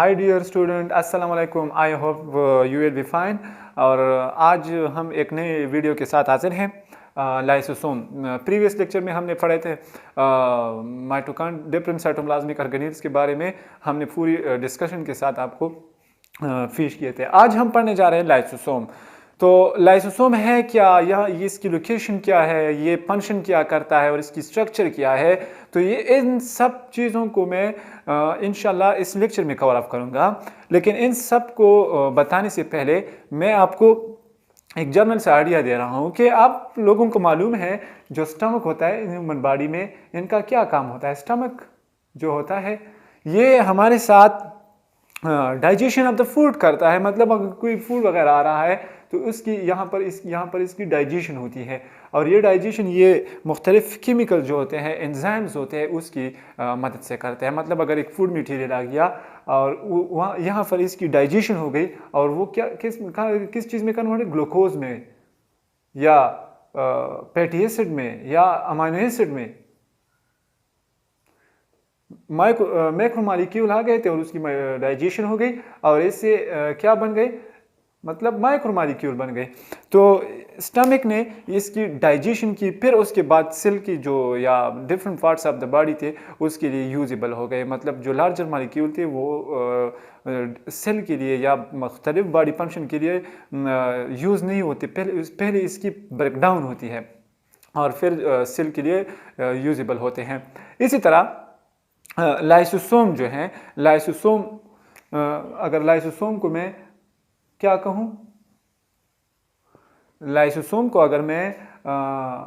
Hi dear student, अस्सलाम वालेकुम। I hope you will be fine. और आज हम एक नए वीडियो के साथ हाजिर हैं। लाइसोसोम, प्रीवियस लेक्चर में हमने पढ़े थे माइटोकॉन्ड डिफरेंट साइटोप्लाज्मिक ऑर्गेनेल्स के बारे में। हमने पूरी डिस्कशन के साथ आपको पेश किए थे। आज हम पढ़ने जा रहे हैं लाइसोसोम। तो लाइसोसोम है क्या, यह इसकी लोकेशन क्या है, ये फंक्शन क्या करता है और इसकी स्ट्रक्चर क्या है, तो ये इन सब चीज़ों को मैं इंशाल्लाह इस लेक्चर में कवर अप करूँगा। लेकिन इन सब को बताने से पहले मैं आपको एक जनरल सा आइडिया दे रहा हूँ कि आप लोगों को मालूम है जो स्टमक होता है ह्यूमन बॉडी में, इनका क्या काम होता है। स्टमक जो होता है ये हमारे साथ डाइजेशन ऑफ द फूड करता है। मतलब अगर कोई फूड वगैरह आ रहा है तो उसकी यहाँ पर इसकी डाइजेशन होती है। और ये डाइजेशन ये मुख्तलिफ केमिकल जो होते हैं, एंजाइम्स होते हैं, उसकी मदद से करते हैं। मतलब अगर एक फूड मटेरियल आ गया और वहाँ यहाँ पर इसकी डाइजेशन हो गई और वो क्या किस चीज़ में कन्वर्ट है, ग्लूकोज में या फैटी एसिड में या अमाइनो एसिड में। मैक्रोमॉलिक्यूल आ गए थे और उसकी डाइजेशन हो गई और इससे क्या बन गए, मतलब माइक्रोमॉलिक्यूल बन गए। तो स्टमक ने इसकी डाइजेशन की, फिर उसके बाद सेल की जो या different parts of the body थे उसके लिए यूजेबल हो गए। मतलब जो लार्जर मॉलिक्यूल थे वो सेल के लिए या मुख्तलिफ बॉडी फंक्शन के लिए यूज़ नहीं होते, पहले इसकी ब्रेकडाउन होती है और फिर सेल के लिए यूजेबल होते हैं। इसी तरह लाइसोसोम जो है, लाइसोसोम अगर लाइसोसोम को मैं क्या कहूँ, लाइसोसोम को अगर मैं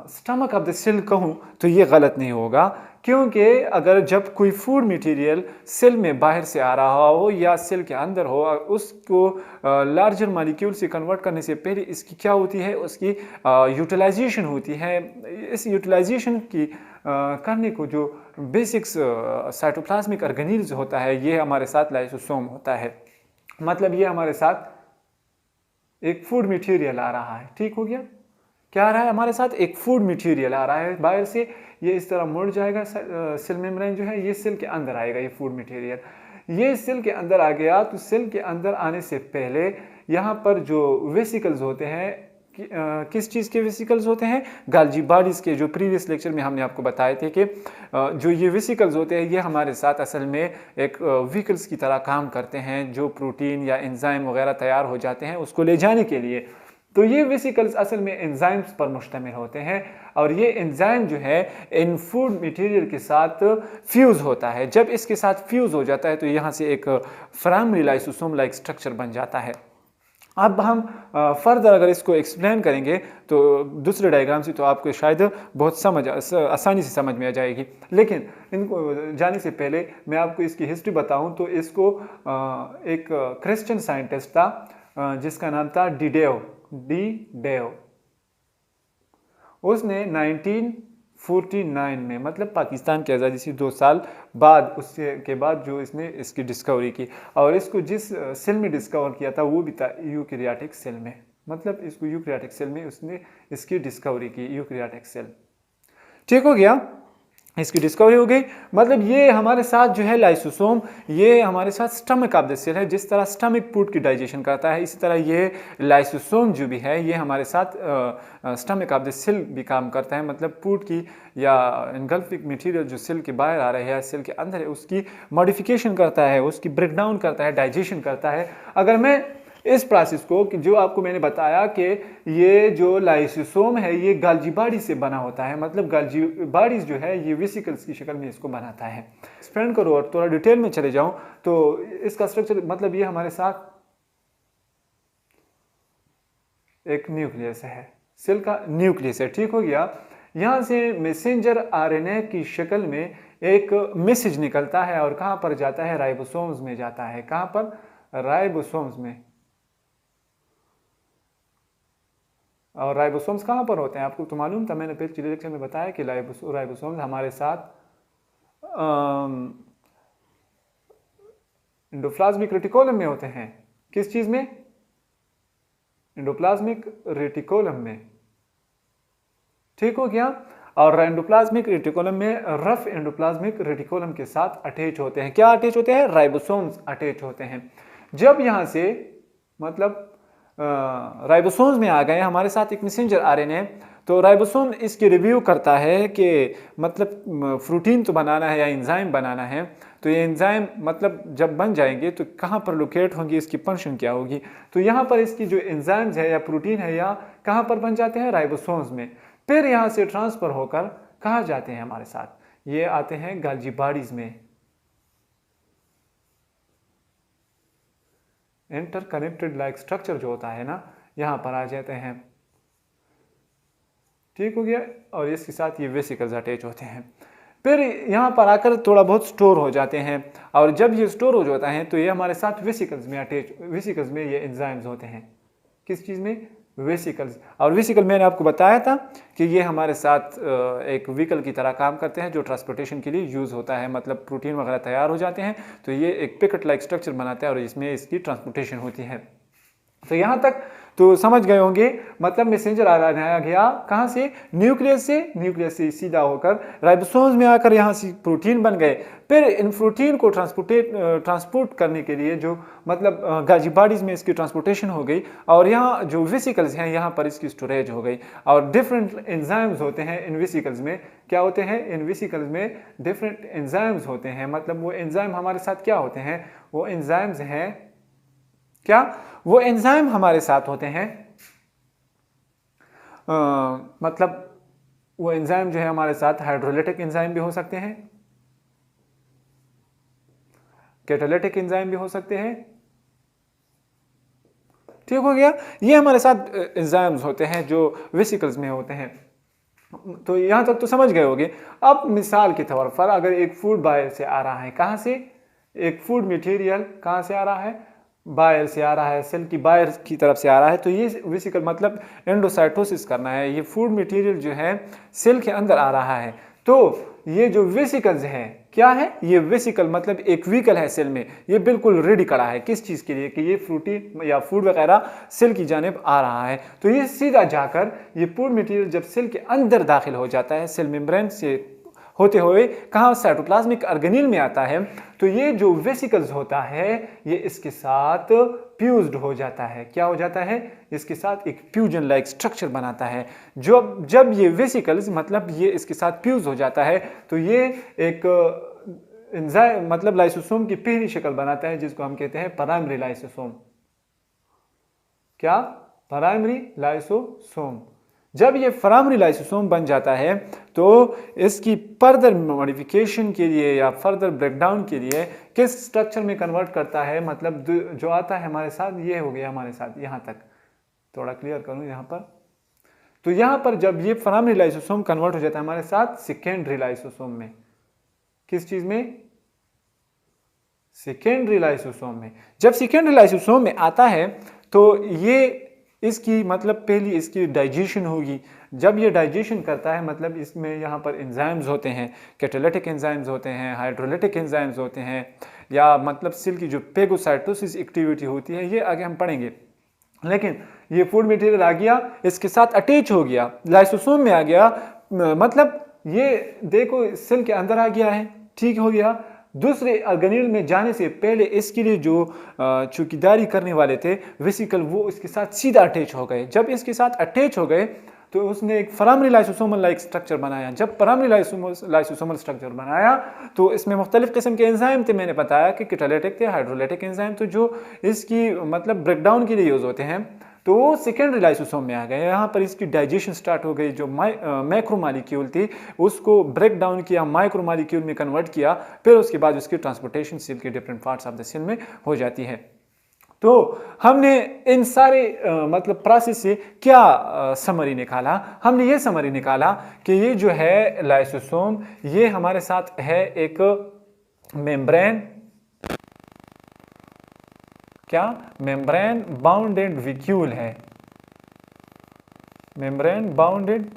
स्टमक ऑफ द सेल कहूँ तो ये गलत नहीं होगा, क्योंकि अगर जब कोई फूड मटेरियल सेल में बाहर से आ रहा हो या सेल के अंदर हो, उसको लार्जर मॉलिक्यूल से कन्वर्ट करने से पहले इसकी क्या होती है, उसकी यूटिलाइजेशन होती है। इस यूटिलाइजेशन की करने को जो बेसिक्स साइटोप्लाज्मिक ऑर्गेनेल्स होता है, ये हमारे साथ लाइसोसोम होता है। मतलब ये हमारे साथ एक फूड मटेरियल आ रहा है, ठीक हो गया। क्या आ रहा है हमारे साथ, एक फूड मटेरियल आ रहा है बाहर से, ये इस तरह मुड़ जाएगा, सेल मेम्ब्रेन जो है ये सेल के अंदर आएगा। ये फूड मटेरियल ये सेल के अंदर आ गया तो सेल के अंदर आने से पहले यहाँ पर जो वेसिकल्स होते हैं, किस चीज़ के वेसिकल्स होते हैं, गाल्जी बॉडीज़ के, जो प्रीवियस लेक्चर में हमने आपको बताए थे कि जो ये वेसिकल्स होते हैं ये हमारे साथ असल में एक व्हीकल्स की तरह काम करते हैं, जो प्रोटीन या एंजाइम वगैरह तैयार हो जाते हैं उसको ले जाने के लिए। तो ये वेसिकल्स असल में एंजाइम्स पर मुश्तमिल होते हैं और ये एंजाइम जो है इन फूड मटेरियल के साथ फ्यूज़ होता है। जब इसके साथ फ्यूज़ हो जाता है तो यहाँ से एक प्राइमरी लाइसोसोम लाइक स्ट्रक्चर बन जाता है। अब हम फर्दर अगर इसको एक्सप्लेन करेंगे तो दूसरे डायग्राम से, तो आपको शायद बहुत आसानी से समझ में आ जाएगी। लेकिन इनको जाने से पहले मैं आपको इसकी हिस्ट्री बताऊं तो इसको एक क्रिश्चियन साइंटिस्ट था जिसका नाम था डी डेव। उसने 1949 में, मतलब पाकिस्तान की आज़ादी से 2 साल बाद, उससे के बाद जो इसने इसकी डिस्कवरी की, और इसको जिस सेल में डिस्कवर किया था वो भी था यूकैरियोटिक सेल में। मतलब इसको यूकैरियोटिक सेल में उसने इसकी डिस्कवरी की, यूकैरियोटिक सेल। ठीक हो गया, इसकी डिस्कवरी हो गई। मतलब ये हमारे साथ जो है लाइसोसोम, ये हमारे साथ स्टमक ऑफ द सेल है। जिस तरह स्टमक फूड की डाइजेशन करता है, इसी तरह ये लाइसोसोम जो भी है ये हमारे साथ स्टमक ऑफ द सेल भी काम करता है। मतलब फूड की या इनगल्फिक मटेरियल जो सेल के बाहर आ रहे हैं, सेल के अंदर है, उसकी मॉडिफिकेशन करता है, उसकी ब्रेकडाउन करता है, डाइजेशन करता है। अगर मैं इस प्रोसेस को, जो आपको मैंने बताया कि ये जो लाइसोसोम है ये गाल्जी बॉडी से बना होता है, मतलब गाल्जी बॉडीज जो है ये वेसिकल्स की शक्ल में इसको बनाता है। एक्सप्लेन करो और थोड़ा डिटेल में चले जाऊं तो इसका स्ट्रक्चर, मतलब ये हमारे साथ एक न्यूक्लियस है, सेल का न्यूक्लियस है, ठीक हो गया। यहाँ से मैसेंजर आरएनए की शक्ल में एक मैसेज निकलता है और कहाँ पर जाता है, राइबोसोम्स में जाता है। कहाँ पर, राइबोसोम्स में। और राइबोसोम्स कहाँ पर होते हैं आपको तो मालूम था, मैंने पिछले लेक्चर में बताया कि राइबोसोम्स हमारे साथ एंडोप्लाज्मिक रेटिकुलम में होते हैं। किस चीज़ में, एंडोप्लाज्मिक रेटिकुलम में, ठीक हो गया। और एंडोप्लाज्मिक रेटिकुलम में रफ एंडोप्लाज्मिक रेटिकुलम के साथ अटैच होते हैं। क्या अटैच होते हैं? राइबोसोम्स अटैच होते हैं। जब यहाँ से मतलब राइबोसोम्स में आ गए हमारे साथ एक मैसेंजर आरएनए, तो राइबोसोम इसकी रिव्यू करता है कि मतलब प्रोटीन तो बनाना है या एंजाइम बनाना है, तो ये एंजाइम मतलब जब बन जाएंगे तो कहाँ पर लोकेट होंगी, इसकी फंक्शन क्या होगी। तो यहाँ पर इसकी जो एंजाइम्स है या प्रोटीन है या कहाँ पर बन जाते हैं? राइबोसोम्स में। फिर यहाँ से ट्रांसफर होकर कहाँ जाते हैं हमारे साथ? ये आते हैं गाल्जी बॉडीज में, इंटरकनेक्टेड लाइक स्ट्रक्चर जो होता है ना, यहाँ पर आ जाते हैं। ठीक हो गया। और इसके साथ ये वेसिकल्स अटैच होते हैं, फिर यहाँ पर आकर थोड़ा बहुत स्टोर हो जाते हैं। और जब ये स्टोर हो जाता है तो ये हमारे साथ वेसिकल्स में अटैच, वेसिकल्स में ये एंजाइम्स होते हैं। किस चीज़ में? वेसिकल्स। और वेसिकल मैंने आपको बताया था कि ये हमारे साथ एक व्हीकल की तरह काम करते हैं जो ट्रांसपोर्टेशन के लिए यूज़ होता है। मतलब प्रोटीन वगैरह तैयार हो जाते हैं तो ये एक पैकेट लाइक स्ट्रक्चर बनाता है और इसमें इसकी ट्रांसपोर्टेशन होती है। तो यहाँ तक तो समझ गए होंगे। मतलब मैसेंजर आ गया कहाँ से? न्यूक्लियस से। न्यूक्लियस से सीधा होकर राइबोसोम्स में आकर यहाँ से प्रोटीन बन गए। फिर इन प्रोटीन को ट्रांसपोर्ट करने के लिए जो मतलब गाल्जी बॉडीज में इसकी ट्रांसपोर्टेशन हो गई, और यहाँ जो वेसिकल्स हैं यहाँ पर इसकी स्टोरेज हो गई। और डिफरेंट एंजाइम्स होते हैं इन वेसिकल्स में। क्या होते हैं? इन वेसिकल्स में डिफरेंट एंजाइम्स होते हैं। मतलब वो एंजाइम हमारे साथ क्या होते हैं? वो एंजाइम्स हैं क्या? वो एंजाइम हमारे साथ होते हैं मतलब वो एंजाइम जो है हमारे साथ हाइड्रोलाइटिक एंजाइम भी हो सकते हैं, कैटालिटिक एंजाइम भी हो सकते हैं। ठीक हो गया। ये हमारे साथ एंजाइम्स होते हैं जो वेसिकल्स में होते हैं। तो यहां तक तो समझ गए होंगे। अब मिसाल के तौर पर अगर एक फूड बाहर से आ रहा है, कहां से? एक फूड मटेरियल कहां से आ रहा है? बाहर से आ रहा है, सेल की बाहर की तरफ से आ रहा है। तो ये वेसिकल मतलब एंडोसाइटोसिस करना है। ये फूड मटेरियल जो है सेल के अंदर आ रहा है। तो ये जो वेसिकल्स हैं क्या है? ये वेसिकल मतलब एक व्हीकल है सेल में, ये बिल्कुल रेडी खड़ा है। किस चीज़ के लिए? कि ये प्रोटीन या फूड वगैरह सेल की जानिब आ रहा है। तो ये सीधा जाकर ये फूड मटेरियल जब सेल के अंदर दाखिल हो जाता है, सेल मेम्ब्रेन से होते हुए कहाँ? साइटोप्लाज्मिक ऑर्गेनेल में आता है। तो ये जो वेसिकल्स होता है ये इसके साथ फ्यूज्ड हो जाता है। क्या हो जाता है? इसके साथ एक फ्यूजन लाइक स्ट्रक्चर बनाता है। जब ये वेसिकल्स मतलब ये इसके साथ फ्यूज हो जाता है तो ये एक एंजाइम मतलब लाइसोसोम की पहली शक्ल बनाता है जिसको हम कहते हैं प्राइमरी लाइसोसोम। क्या? Primary lysosome. जब ये प्राइमरी लाइसोसोम बन जाता है तो इसकी फर्दर मॉडिफिकेशन के लिए या फर्दर ब्रेकडाउन के लिए किस स्ट्रक्चर में कन्वर्ट करता है? मतलब जो आता है हमारे साथ, ये हो गया हमारे साथ। यहाँ तक थोड़ा क्लियर करूँ यहाँ पर। तो यहाँ पर जब ये प्राइमरी लाइसोसोम कन्वर्ट हो जाता है हमारे साथ सेकेंडरी लाइसोसोम में। किस चीज में? सेकेंडरी लाइसोसोम में। जब सेकेंडरी लाइसोसोम में आता है तो ये इसकी मतलब पहली इसकी डाइजेशन होगी। जब ये डाइजेशन करता है मतलब इसमें यहाँ पर एंजाइम्स होते हैं, कैटालिटिक एंजाइम्स होते हैं, हाइड्रोलाइटिक एंजाइम्स होते हैं, या मतलब सेल की जो पेगोसाइटोसिस एक्टिविटी होती है ये आगे हम पढ़ेंगे। लेकिन ये फूड मटेरियल आ गया, इसके साथ अटैच हो गया, लाइसोसोम में आ गया, मतलब ये देखो सेल के अंदर आ गया है। ठीक हो गया। दूसरे ऑर्गेनेल में जाने से पहले इसके लिए जो चौकीदारी करने वाले थे वेसिकल, वो इसके साथ सीधा अटैच हो गए। जब इसके साथ अटैच हो गए तो उसने एक प्राइमरी लाइसोसोमल लाइक स्ट्रक्चर बनाया। जब प्राइमरी लाइसोसोमल स्ट्रक्चर बनाया तो इसमें मुख्तलिफ किस्म के एंजाइम थे। मैंने बताया कि कैटालिटिक थे, हाइड्रोलाइटिक एंजाइम तो जो इसकी मतलब ब्रेकडाउन के लिए यूज होते हैं। तो वो सेकेंडरी लाइसोसोम में आ गए। यहाँ पर इसकी डाइजेशन स्टार्ट हो गई। जो मैक्रोमॉलिक्यूल थी उसको ब्रेक डाउन किया, माइक्रोमॉलिक्यूल में कन्वर्ट किया, फिर उसके बाद उसकी ट्रांसपोर्टेशन सेल के different parts of the cell में हो जाती है। तो हमने इन सारे मतलब प्रोसेस से क्या समरी निकाला? हमने ये समरी निकाला कि ये जो है लाइसोसोम ये हमारे साथ है एक मेम्ब्रेन, क्या? मेम्ब्रेन बाउंडेड विक्यूल है। Membrane bounded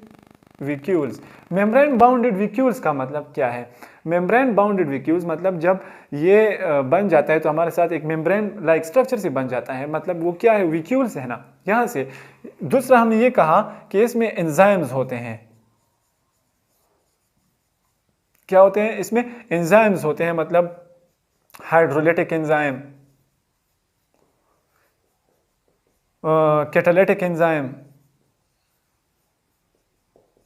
vacuoles. Membrane bounded vacuoles का मतलब क्या है? मेम्ब्रेन बाउंडेड विक्यूल्स मतलब जब ये बन जाता है तो हमारे साथ एक मेम्ब्रेन लाइक स्ट्रक्चर से बन जाता है। मतलब वो क्या है? विक्यूल्स है ना, यहाँ से। दूसरा हमने ये कहा कि इसमें एंजाइम्स होते हैं। क्या होते हैं इसमें? एंजाइम्स होते हैं, मतलब हाइड्रोलिटिक एंजाइम, कैटालिटिक एंजाइम,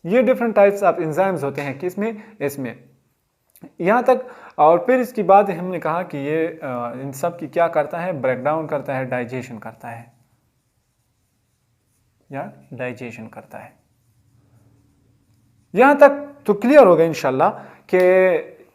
ये डिफरेंट टाइप्स ऑफ एंजाइम्स होते हैं किसमें? इसमें। यहाँ तक, और फिर इसके बाद हमने कहा कि ये इन सब की क्या करता है? ब्रेक डाउन करता है, डाइजेशन करता है, या डाइजेशन करता है। यहाँ तक तो क्लियर होगा इंशाल्लाह कि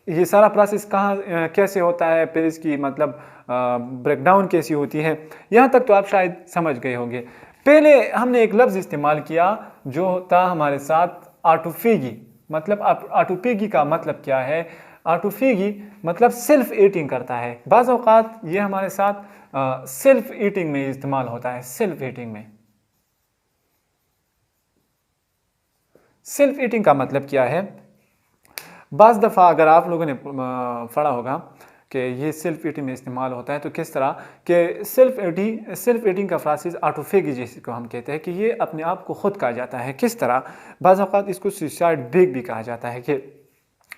ये सारा प्रोसेस कहाँ कैसे होता है, फिर इसकी मतलब ब्रेकडाउन कैसी होती है। यहाँ तक तो आप शायद समझ गए होंगे। पहले हमने एक लफ्ज़ इस्तेमाल किया जो था हमारे साथ ऑटोफेगी। मतलब ऑटोफेगी का मतलब क्या है? ऑटोफेगी मतलब सेल्फ ईटिंग करता है। बाज़ औक़ात ये हमारे साथ सेल्फ ईटिंग में इस्तेमाल होता है। सेल्फ ईटिंग में, सेल्फ ईटिंग का मतलब क्या है? बाज़ दफ़ा अगर आप लोगों ने पढ़ा होगा कि ये सेल्फ ईटिंग में इस्तेमाल होता है, तो किस तरह कि सेल्फ ईटिंग का फ्रासिस ऑटोफेगी जिसको हम कहते हैं कि ये अपने आप को खुद कहा जाता है। किस तरह? बाज़ औक़ात इसको सुसाइड ब्रेक भी कहा जाता है कि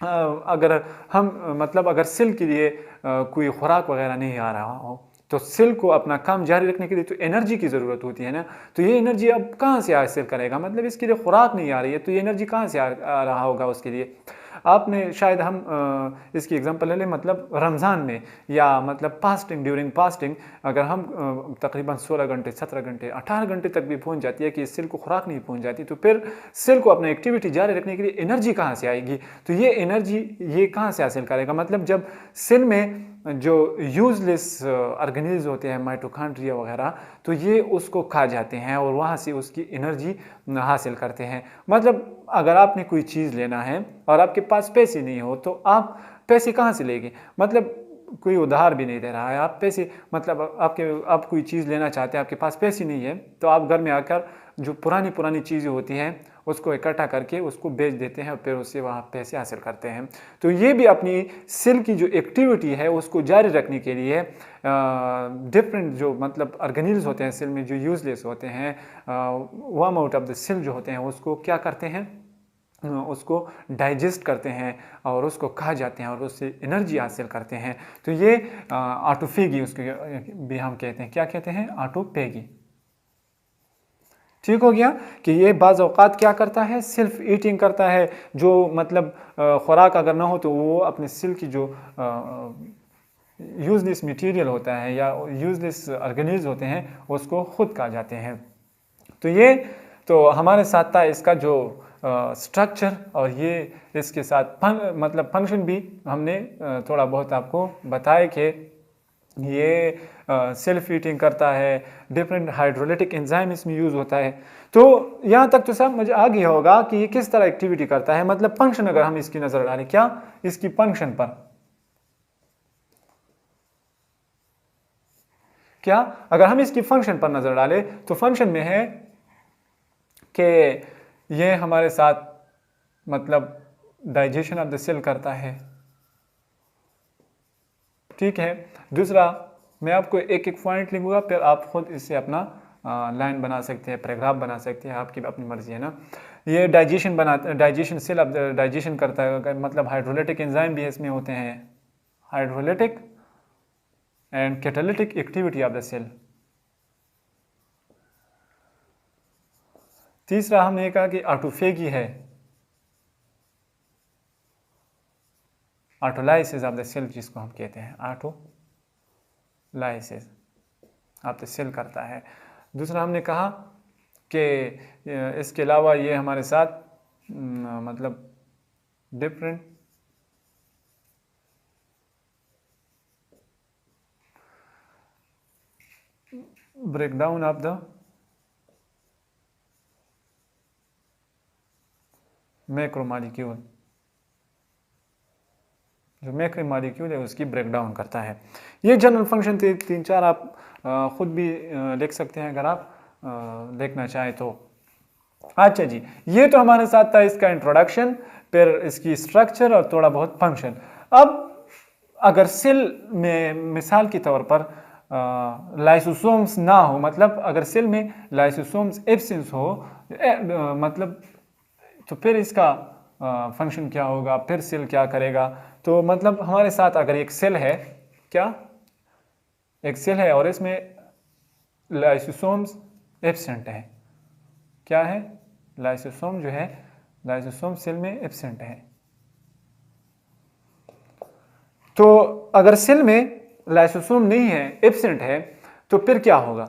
अगर हम मतलब अगर सेल के लिए कोई खुराक वगैरह नहीं आ रहा हो, तो सेल को अपना काम जारी रखने के लिए तो एनर्जी की ज़रूरत होती है ना। तो ये एनर्जी अब कहाँ से हासिल करेगा? मतलब इसके लिए खुराक नहीं आ रही है, तो ये एनर्जी कहाँ से आ रहा होगा उसके लिए? आपने शायद हम इसकी एग्जांपल ले लें, मतलब रमज़ान में या मतलब फास्टिंग, ड्यूरिंग फास्टिंग अगर हम तकरीबन 16 घंटे, 17 घंटे, 18 घंटे तक भी पहुंच जाती है कि इस सेल को खुराक नहीं पहुंच जाती, तो फिर सेल को अपनी एक्टिविटी जारी रखने के लिए एनर्जी कहाँ से आएगी? तो ये एनर्जी ये कहाँ से हासिल करेगा? मतलब जब सेल में जो यूजलेस ऑर्गेनिल्स होते हैं, माइटोकॉन्ड्रिया वगैरह, तो ये उसको खा जाते हैं और वहाँ से उसकी एनर्जी हासिल करते हैं। मतलब अगर आपने कोई चीज़ लेना है और आपके पास पैसे नहीं हो, तो आप पैसे कहाँ से लेंगे? मतलब कोई उधार भी नहीं दे रहा है, आप पैसे मतलब आप कोई चीज़ लेना चाहते हैं, आपके पास पैसे नहीं है, तो आप घर में आकर जो पुरानी चीज़ें होती हैं उसको इकट्ठा करके उसको बेच देते हैं और फिर उससे वहाँ पैसे हासिल करते हैं। तो ये भी अपनी सेल की जो एक्टिविटी है उसको जारी रखने के लिए डिफरेंट जो मतलब ऑर्गेनिल्स होते हैं सेल में जो यूजलेस होते हैं, worm out of the cell जो होते हैं, उसको क्या करते हैं? उसको डाइजेस्ट करते हैं और उसको खा जाते हैं और उससे एनर्जी हासिल करते हैं। तो ये ऑटोफेगी उसको भी हम कहते हैं। क्या कहते हैं? ऑटोफेगी। ठीक हो गया कि ये बाज़ औक़ात क्या करता है? सेल्फ ईटिंग करता है। जो मतलब खुराक अगर ना हो तो वो अपने सेल की जो यूजलेस मटेरियल होता है या यूजलेस ऑर्गेनिल्स होते हैं उसको खुद खा जाते हैं। तो ये तो हमारे साथ था इसका जो स्ट्रक्चर, और ये इसके साथ मतलब फंक्शन भी हमने थोड़ा बहुत आपको बताया कि ये सेल्फ ईटिंग करता है, डिफरेंट हाइड्रोलिटिक एंजाइम इसमें यूज़ होता है। तो यहाँ तक तो सब मुझे आ गया होगा कि ये किस तरह एक्टिविटी करता है। मतलब फंक्शन अगर हम इसकी नज़र डालें, क्या इसकी फंक्शन पर, क्या अगर हम इसकी फंक्शन पर नज़र डालें तो फंक्शन में है कि ये हमारे साथ मतलब डाइजेशन ऑफ द सेल करता है। ठीक है। दूसरा, मैं आपको एक एक पॉइंट लिखूंगा, फिर आप खुद इससे अपना लाइन बना सकते हैं, पैराग्राफ बना सकते हैं, आपकी अपनी मर्जी है ना। ये डाइजेशन सेल अब डाइजेशन करता है, मतलब हाइड्रोलिटिक एंजाइम भी इसमें होते हैं, hydrolytic and catalytic activity of the cell. तीसरा हमने कहा कि ऑटोफेगी है, ऑटोलाइसिस ऑफ द सेल जिसको हम कहते हैं, ऑटोलाइसिस ऑफ द सेल करता है। दूसरा हमने कहा कि इसके अलावा ये हमारे साथ मतलब different breakdown of the macromolecule, जो मैक्रोमॉलिक्यूल है उसकी ब्रेकडाउन करता है। ये जनरल फंक्शन थे, 3-4 आप खुद भी लिख सकते हैं अगर आप देखना चाहें तो। अच्छा जी, ये तो हमारे साथ था इसका इंट्रोडक्शन, फिर इसकी स्ट्रक्चर और थोड़ा बहुत फंक्शन। अब अगर सेल में मिसाल के तौर पर लाइसोसोम्स ना हो, मतलब अगर सेल में लाइसोसोम्स एब्सेंस हो, मतलब तो फिर इसका फंक्शन क्या होगा, फिर सेल क्या करेगा। तो मतलब हमारे साथ अगर एक सेल है, क्या एक सेल है और इसमें लाइसोसोम्स एब्सेंट है, क्या है, लाइसोसोम जो है, लाइसोसोम सेल में एब्सेंट है। तो अगर सेल में लाइसोसोम नहीं है, एब्सेंट है, तो फिर क्या होगा,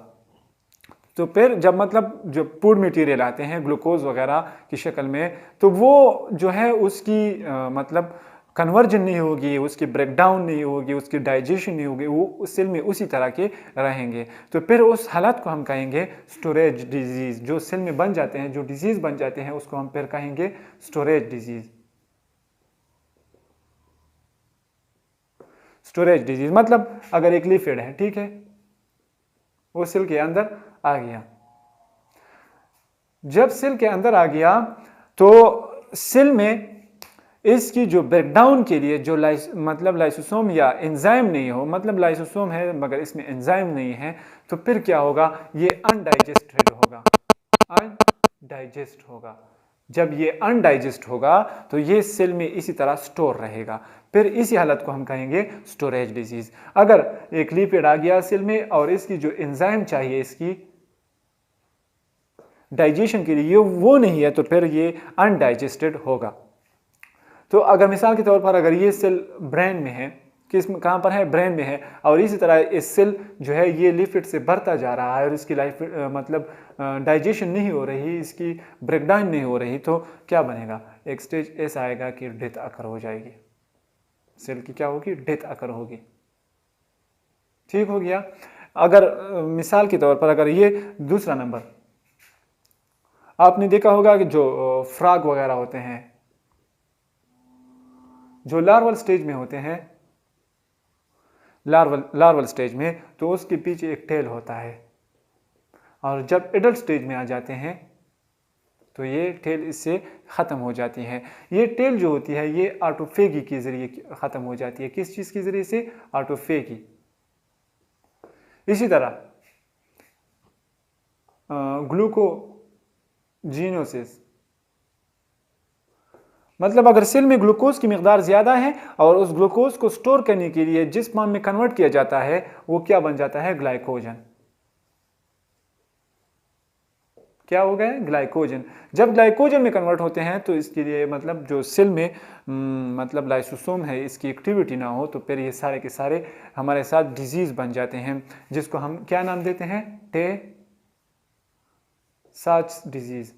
तो फिर जब मतलब जो फूड मटेरियल आते हैं ग्लूकोज वगैरह की शक्ल में, तो वो जो है उसकी मतलब कन्वर्जन नहीं होगी, उसकी ब्रेकडाउन नहीं होगी, उसकी डाइजेशन नहीं होगी, वो उस सेल में उसी तरह के रहेंगे। तो फिर उस हालत को हम कहेंगे स्टोरेज डिजीज। जो सेल में बन जाते हैं, जो डिजीज बन जाते हैं, उसको हम फिर कहेंगे स्टोरेज डिजीज। स्टोरेज डिजीज मतलब अगर एक लिपिड है, ठीक है, वो सेल के अंदर आ गया, जब सेल के अंदर आ गया तो सेल में इसकी जो ब्रेकडाउन के लिए जो मतलब लाइसोसोम या एंजाइम नहीं हो, मतलब लाइसोसोम है मगर इसमें एंजाइम नहीं है, तो फिर क्या होगा, ये अनडाइजेस्टेड होगा, अनडाइजेस्ट होगा। जब ये अनडाइजेस्ट होगा तो ये सेल में इसी तरह स्टोर रहेगा, फिर इसी हालत को हम कहेंगे स्टोरेज डिजीज। अगर एक लिपिड आ गया सेल में और इसकी जो एंजाइम चाहिए इसकी डाइजेशन के लिए वो नहीं है, तो फिर ये अनडाइजेस्टेड होगा। तो अगर मिसाल के तौर पर अगर ये सेल ब्रेन में है, किस कहाँ पर है, ब्रेन में है, और इसी तरह इस सेल जो है ये लिपिड से भरता जा रहा है और इसकी लाइफ मतलब डाइजेशन नहीं हो रही, इसकी ब्रेकडाउन नहीं हो रही, तो क्या बनेगा, एक स्टेज ऐसा आएगा कि डेथ अकर हो जाएगी, सेल की क्या होगी, डेथ अकर होगी। ठीक हो गया। अगर मिसाल के तौर पर अगर ये दूसरा नंबर, आपने देखा होगा कि जो फ्रॉग वगैरह होते हैं जो लार्वल स्टेज में होते हैं, लार्वल स्टेज में, तो उसके पीछे एक टेल होता है, और जब एडल्ट स्टेज में आ जाते हैं तो ये टेल इससे ख़त्म हो जाती है। ये टेल जो होती है ये ऑटोफेगी के ज़रिए ख़त्म हो जाती है। किस चीज़ के ज़रिए से, ऑटोफेगी। इसी तरह ग्लूकोजीनोसिस, मतलब अगर सेल में ग्लूकोज की मिकदार ज़्यादा है और उस ग्लूकोज को स्टोर करने के लिए जिस फॉर्म में कन्वर्ट किया जाता है वो क्या बन जाता है, ग्लाइकोजन। क्या हो गया, ग्लाइकोजन। जब ग्लाइकोजन में कन्वर्ट होते हैं तो इसके लिए मतलब जो सेल में मतलब लाइसोसोम है इसकी एक्टिविटी ना हो, तो फिर ये सारे के सारे हमारे साथ डिजीज बन जाते हैं, जिसको हम क्या नाम देते हैं, टे-साच डिजीज।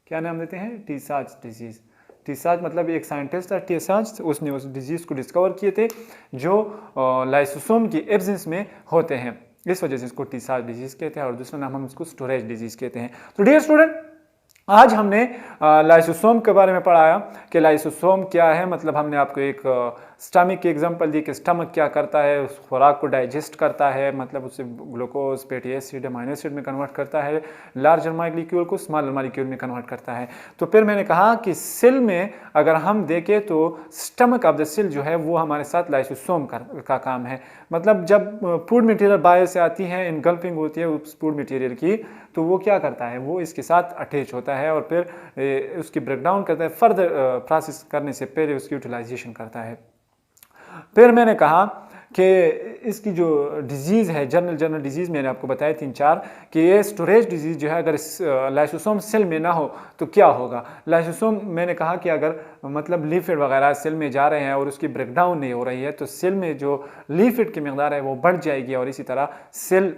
क्या नाम देते हैं, टी-साच डिजीज। टी-साच मतलब एक साइंटिस्ट था टी-साच, उसने उस डिजीज को डिस्कवर किए थे जो लाइसोसोम की एब्सेंस में होते हैं, इस वजह से इसको टी-साच डिजीज कहते हैं, और दूसरा नाम हम इसको स्टोरेज डिजीज कहते हैं। तो डियर स्टूडेंट, आज हमने लाइसोसोम के बारे में पढ़ाया कि लाइसोसोम क्या है, मतलब हमने आपको एक स्टमक की एग्जांपल दी कि स्टमक क्या करता है, उस खुराक को डाइजेस्ट करता है, मतलब उसे glucose, fatty acid, amino acid में कन्वर्ट करता है, लार्जर मॉलिक्यूल को स्मॉलर मॉलिक्यूल में कन्वर्ट करता है। तो फिर मैंने कहा कि सेल में अगर हम देखें तो स्टमक ऑफ द सेल जो है वो हमारे साथ लाइसोसोम का काम है। मतलब जब फूड मटेरियल बाहर से आती है, इनगल्फिंग होती है उस फूड मटेरियल की, तो वो क्या करता है, वो इसके साथ अटैच होता है और फिर उसकी ब्रेकडाउन करता है, फर्दर प्रोसेस करने से पहले उसकी यूटिलाइजेशन करता है। फिर मैंने कहा कि इसकी जो डिजीज़ है, जनरल डिजीज़ मैंने आपको बताया 3-4, कि ये स्टोरेज डिजीज़ जो है अगर लाइसोसोम सेल में ना हो तो क्या होगा। लाइसोसोम मैंने कहा कि अगर मतलब लिपिड वगैरह सेल में जा रहे हैं और उसकी ब्रेकडाउन नहीं हो रही है तो सेल में जो लिपिड की मिकदार है वो बढ़ जाएगी और इसी तरह सेल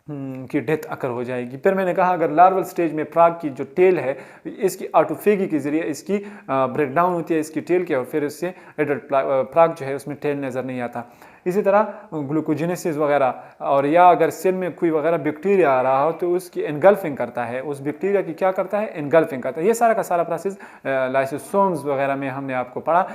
की डेथ अकर हो जाएगी। फिर मैंने कहा अगर लार्वल स्टेज में फ्रॉग की जो टेल है इसकी ऑटोफेगी के जरिए इसकी ब्रेकडाउन होती है इसकी टेल की, और फिर इससे एडल्ट फ्रॉग जो है उसमें टेल नज़र नहीं आता। इसी तरह ग्लूकोजेनेसिस वगैरह, और या अगर सेल में कोई वगैरह बैक्टीरिया आ रहा हो तो उसकी एनगल्फिंग करता है, उस बैक्टीरिया की क्या करता है, एनगल्फिंग करता है। ये सारा का सारा प्रोसेस लाइसोसोम्स वगैरह में हमने आपको पढ़ा।